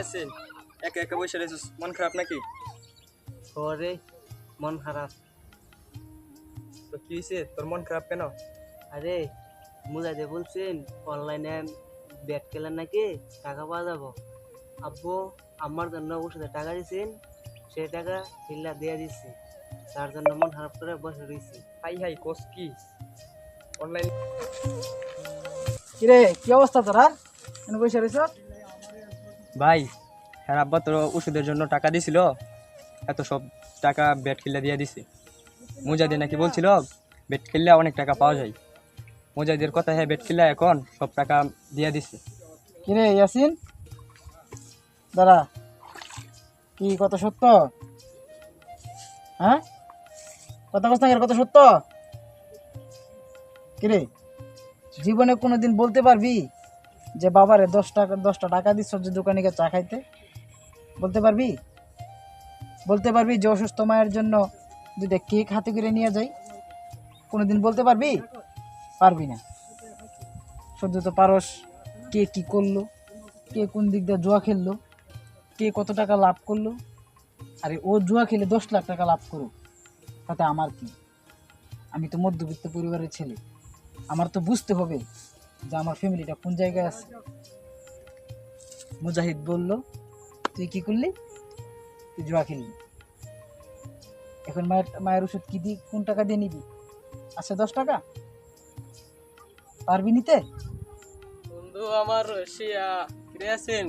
ইয়াসিন, একা একা বসে রয়েছিস, মন খারাপ নাকি? ওরে মন খারাপ। তো কি হয়েছে, তোর মন খারাপ কেন? আরে মুজাদে বলছেন অনলাইনে ব্যাট খেলেন নাকি টাকা পাওয়া যাবো। আব্বু আমার জন্য ওষুধে টাকা দিয়েছেন, সেই টাকা হিল্লা দিয়ে দিচ্ছে, তার জন্য মন খারাপ করে বসে রয়েছি। হাই হাই, কোস কি অনলাইন? কিরে কি অবস্থা তোর? আর বসে রয়েছ? ভাই, হ্যাঁ আব্বা তোর ওষুধের জন্য টাকা দিছিল, এত সব টাকা ব্যাট খেললে দিয়ে দিছে। মুজাদি নাকি বলছিল ব্যাট খেললে অনেক টাকা পাওয়া যায়। মুজাদির কথা, হ্যাঁ ব্যাট খেললে এখন সব টাকা দিয়ে দিছে। কিরে ইয়াসিন, দাঁড়া, কি কত সত্য? হ্যাঁ, কথা কথা কত সত্য? কিরে জীবনে কোনোদিন বলতে পারবি যে বাবারে 10টা টাকা দিচ্ছ যে দোকানে গিয়ে চা খাইতে? বলতে পারবি? বলতে পারবি যে অসুস্থ মায়ের জন্য দুইটা কেক হাতে করে নিয়ে যাই? কোনোদিন বলতে পারবি? পারবি না। শুধু তো পারস কে কি করলো, কে কোন দিক দিয়ে জুয়া খেললো, কে কত টাকা লাভ করলো। আরে ও জুয়া খেলে 10 লাখ টাকা লাভ করুক, তাতে আমার কি? আমি তো মধ্যবিত্ত পরিবারের ছেলে, আমার তো বুঝতে হবে যে আমার ফ্যামিলিটা কোন জায়গায় আছে। মুজাহিদ বলল তুই কি করলি? তুই জুয়া খেললি। এখন মায়ের ওষুধ কি দি, কোন টাকা দিয়ে নিবি? আচ্ছা 10 টাকা পারবি নিতে? বন্ধু আমার ইয়াসিন,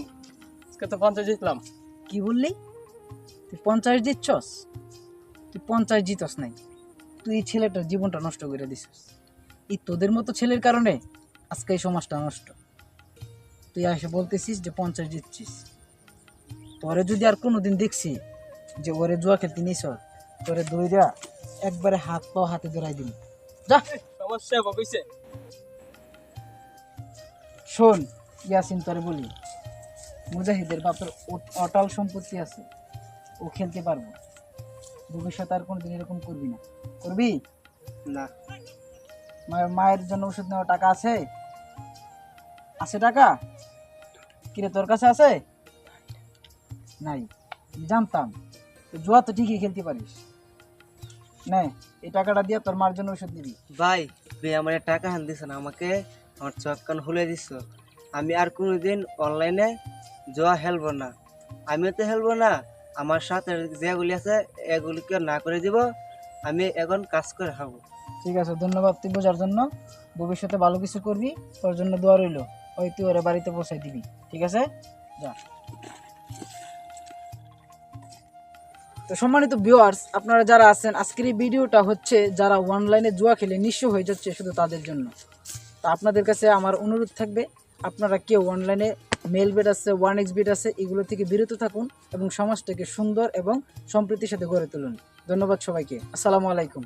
আজকে তো 50 জিতলাম। কি বললি? তুই 50 দিচ্ছস? তুই 50 জিতস নাই, তুই এই ছেলেটার জীবনটা নষ্ট করে দিছিস। এই তোদের মতো ছেলের কারণে আজকে এই সমাজটা নষ্ট। তুই এসে বলতেছিস যে 50 জিতছিস। তোরে যদি আর কোনোদিন দেখছি যে ওরে জুয়া খেলতে নিস, তোরে দইরা একবারে হাত পাও হাতে ধরাই দিন। যা। সমস্যা কইছে। শোন ইয়াসিন, তোরে বলি, মুজাহিদের বাপের অটল সম্পত্তি আছে, ও খেলতে পারবো। ভবিষ্যতে আর কোনোদিন এরকম করবি না। করবি না। মায়ের জন্য ওষুধ নেওয়া টাকা আছে? আছে টাকা? কিরে তোর কাছে আছে? নাই, আমি জানতাম। জুয়া তো ঠিকই খেলতে পারিস। নে এই টাকাটা দিয়ে তোর মার জন্য ওষুধ নিবি। ভাই তুই আমার টাকা হান দিছ না, আমাকে আমার চোখ কান খুলে দিছ। আমি আর কোনোদিন অনলাইনে জুয়া খেলবো না। আমিও তো খেলবো না, আমার সাথে যেগুলি আছে এগুলিকে না করে দিব। আমি এখন কাজ করে খাবো। ঠিক আছে, ধন্যবাদ তুই বোঝার জন্য। ভবিষ্যতে ভালো কিছু করবি, তোর জন্য দোয়া রইল। ওই তুই ওরা বাড়িতে পৌঁছাই দিবি, ঠিক আছে? যা। তো সম্মানিত ভিউয়ার্স, আপনারা যারা আছেন, আজকের এই ভিডিওটা হচ্ছে যারা অনলাইনে জুয়া খেলে নিঃস্ব হয়ে যাচ্ছে শুধু তাদের জন্য। তা আপনাদের কাছে আমার অনুরোধ থাকবে, আপনারা কেউ অনলাইনে মেল বেট আছে, 1x বেট আছে, এগুলো থেকে বিরত থাকুন এবং সমাজটাকে সুন্দর এবং সম্প্রীতির সাথে গড়ে তুলুন। ধন্যবাদ সবাইকে। আসসালামু আলাইকুম।